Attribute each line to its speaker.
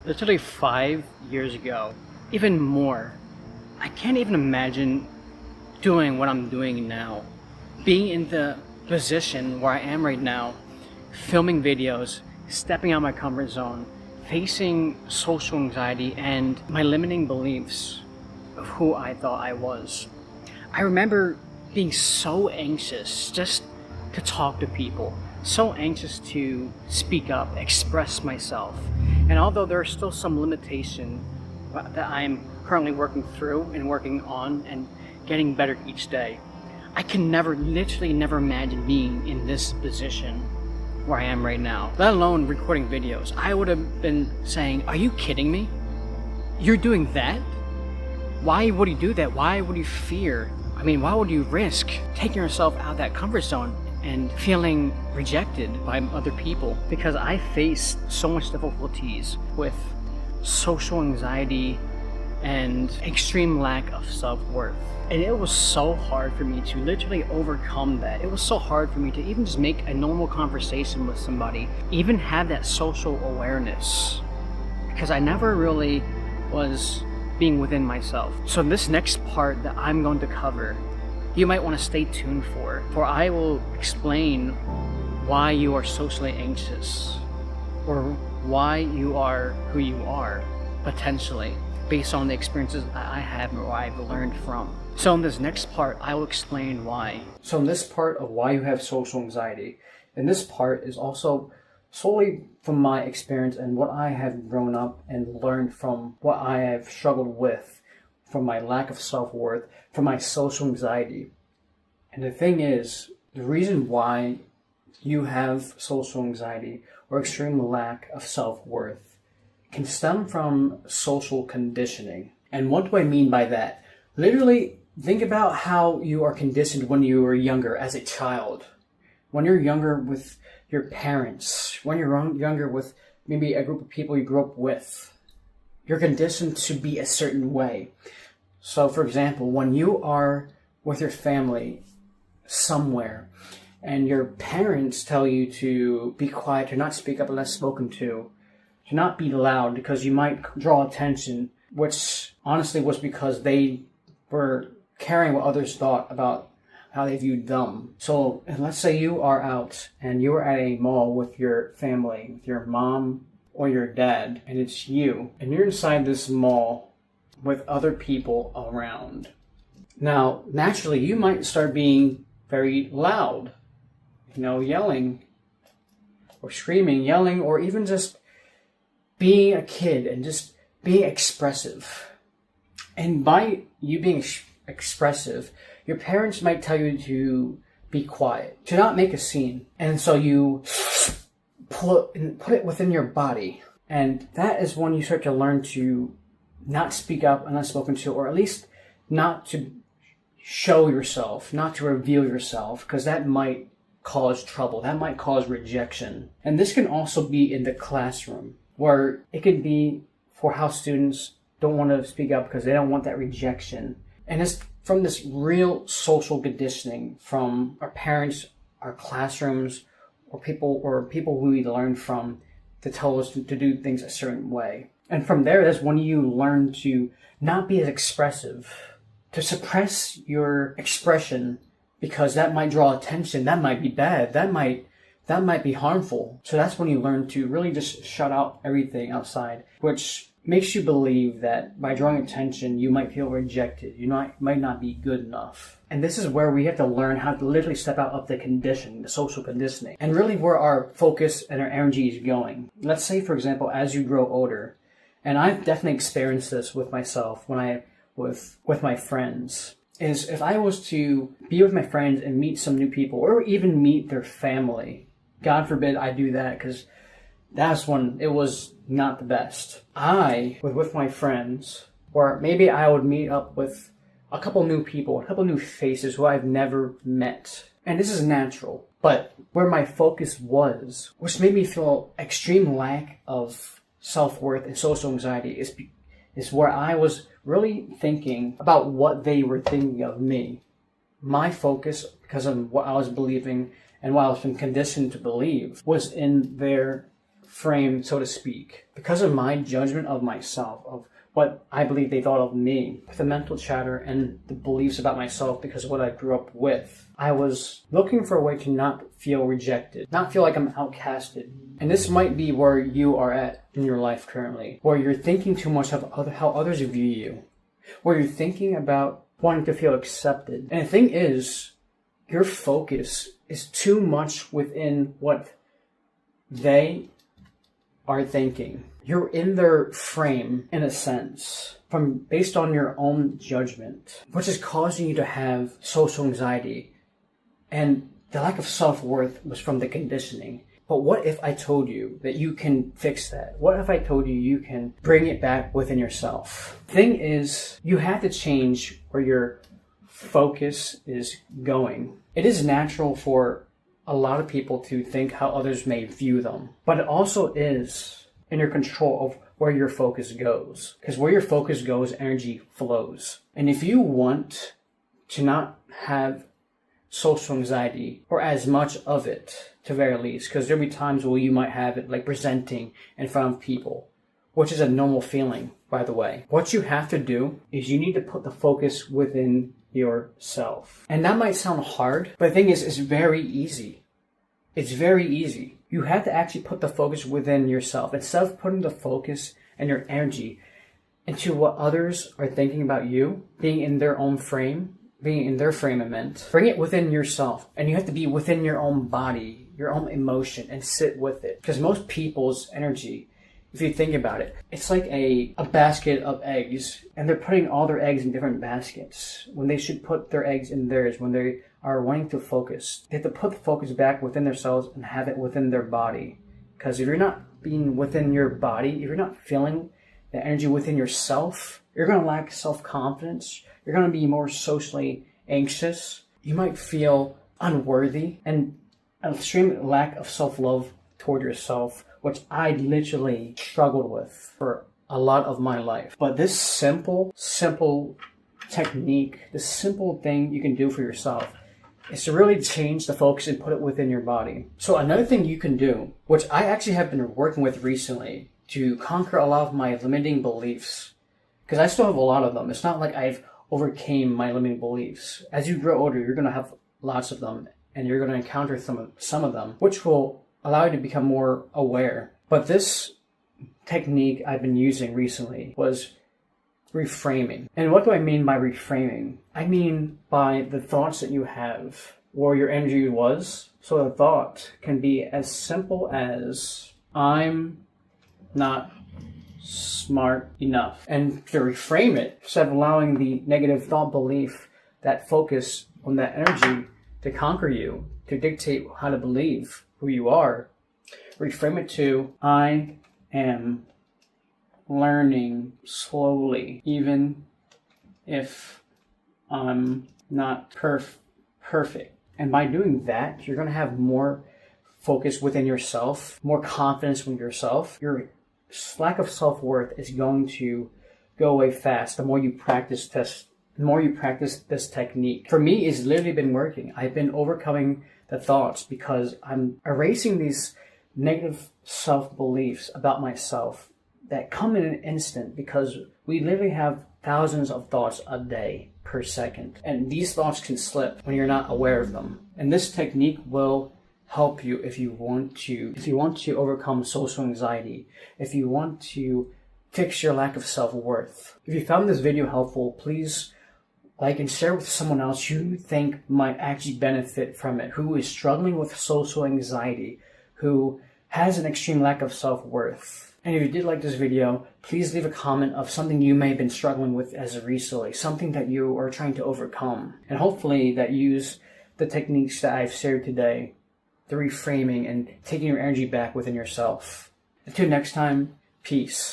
Speaker 1: literally 5 years ago, even more. I can't even imagine doing what I'm doing now. Being in the position where I am right now, filming videos, stepping out my comfort zone, facing social anxiety and my limiting beliefs of who I thought I was. I remember being so anxious just to talk to people, so anxious to speak up, express myself. And although there are still some limitation that I'm currently working through and working on and getting better each day, I can literally never imagine being in this position where I am right now, let alone recording videos. I would have been saying, are you kidding me? You're doing that? Why would you do that? Why would you fear? I mean, why would you risk taking yourself out of that comfort zone and feeling rejected by other people? Because I faced so much difficulties with social anxiety and extreme lack of self-worth. And it was so hard for me to literally overcome that. It was so hard for me to even just make a normal conversation with somebody, even have that social awareness, because I never really was being within myself. So this next part that I'm going to cover, you might want to stay tuned for I will explain why you are socially anxious, or why you are who you are, potentially, based on the experiences I have or I've learned from. So in this next part, I will explain why. So in this part of why you have social anxiety, and this part is also solely from my experience and what I have grown up and learned from what I have struggled with, from my lack of self-worth, from my social anxiety. And the thing is, the reason why you have social anxiety or extreme lack of self-worth can stem from social conditioning. And what do I mean by that? Literally, think about how you are conditioned when you were younger as a child. When you're younger with your parents, when you're younger with maybe a group of people you grew up with, you're conditioned to be a certain way. So for example, when you are with your family somewhere and your parents tell you to be quiet, to not speak up unless spoken to not be loud because you might draw attention, which honestly was because they were caring what others thought about how they viewed them. So let's say you are out and you're at a mall with your family, with your mom or your dad, and it's you, and you're inside this mall with other people around. Now, naturally, you might start being very loud, yelling or screaming, yelling, or even just being a kid and just being expressive. And by you being expressive, your parents might tell you to be quiet, to not make a scene. And so you put it within your body. And that is when you start to learn to not speak up unless spoken to, or at least not to show yourself, not to reveal yourself, because that might cause trouble. That might cause rejection. And this can also be in the classroom, where it can be for how students don't want to speak up because they don't want that rejection. And it's from this real social conditioning from our parents, our classrooms, or people who we learn from to tell us to do things a certain way. And from there, that's when you learn to not be as expressive, to suppress your expression, because that might draw attention, that might be bad, that might be harmful. So that's when you learn to really just shut out everything outside, which makes you believe that by drawing attention, you might feel rejected. You might not be good enough. And this is where we have to learn how to literally step out of the conditioning, the social conditioning, and really where our focus and our energy is going. Let's say, for example, as you grow older, and I've definitely experienced this with myself with my friends, is if I was to be with my friends and meet some new people, or even meet their family, God forbid I do that, because that's when it was not the best. I was with my friends, or maybe I would meet up with a couple new people, a couple new faces who I've never met. And this is natural. But where my focus was, which made me feel extreme lack of self-worth and social anxiety, is where I was really thinking about what they were thinking of me. My focus, because of what I was believing and what I was been conditioned to believe, was in their frame, so to speak, because of my judgment of myself, of what I believe they thought of me, the mental chatter and the beliefs about myself because of what I grew up with, I was looking for a way to not feel rejected, not feel like I'm outcasted. And this might be where you are at in your life currently, where you're thinking too much of how others view you, where you're thinking about wanting to feel accepted. And the thing is, your focus is too much within what they are thinking. You're in their frame, in a sense, based on your own judgment, which is causing you to have social anxiety. And the lack of self-worth was from the conditioning. But what if I told you that you can fix that? What if I told you you can bring it back within yourself? Thing is, you have to change where your focus is going. It is natural for a lot of people to think how others may view them, but it also is in your control of where your focus goes. Because where your focus goes, energy flows. And if you want to not have social anxiety, or as much of it, to very least, because there'll be times where you might have it, like presenting in front of people, which is a normal feeling, by the way. What you have to do is you need to put the focus within yourself. And that might sound hard, but the thing is, it's very easy. It's very easy. You have to actually put the focus within yourself. Instead of putting the focus and your energy into what others are thinking about you, being in their own frame, being in their firmament, bring it within yourself. And you have to be within your own body, your own emotion, and sit with it. Because most people's energy, if you think about it, it's like a basket of eggs, and they're putting all their eggs in different baskets when they should put their eggs in theirs when they are wanting to focus. They have to put the focus back within themselves and have it within their body. Because if you're not being within your body, if you're not feeling the energy within yourself, you're going to lack self-confidence. You're going to be more socially anxious. You might feel unworthy and an extreme lack of self-love toward yourself, which I literally struggled with for a lot of my life. But this simple technique, this simple thing you can do for yourself is to really change the focus and put it within your body. So another thing you can do, which I actually have been working with recently to conquer a lot of my limiting beliefs, because I still have a lot of them. It's not like I've overcame my limiting beliefs. As you grow older, you're going to have lots of them, and you're going to encounter some of them, which will allow you to become more aware. But this technique I've been using recently was reframing. And what do I mean by reframing? I mean by the thoughts that you have, where your energy was. So the thought can be as simple as, I'm not smart enough. And to reframe it, instead of allowing the negative thought belief, that focus on that energy to conquer you, to dictate how to believe who you are, reframe it to, I am learning slowly, even if I'm not perfect. And by doing that, you're going to have more focus within yourself, more confidence with yourself. Your lack of self-worth is going to go away fast the more you practice this technique. For me, it's literally been working. I've been overcoming the thoughts because I'm erasing these negative self-beliefs about myself that come in an instant, because we literally have thousands of thoughts a day per second. And these thoughts can slip when you're not aware of them. And this technique will help you if you want to overcome social anxiety, if you want to fix your lack of self-worth. If you found this video helpful, please like and share with someone else you think might actually benefit from it, who is struggling with social anxiety, who has an extreme lack of self-worth. And if you did like this video, please leave a comment of something you may have been struggling with as of recently, something that you are trying to overcome. And hopefully that use the techniques that I've shared today, the reframing and taking your energy back within yourself. Until next time, peace.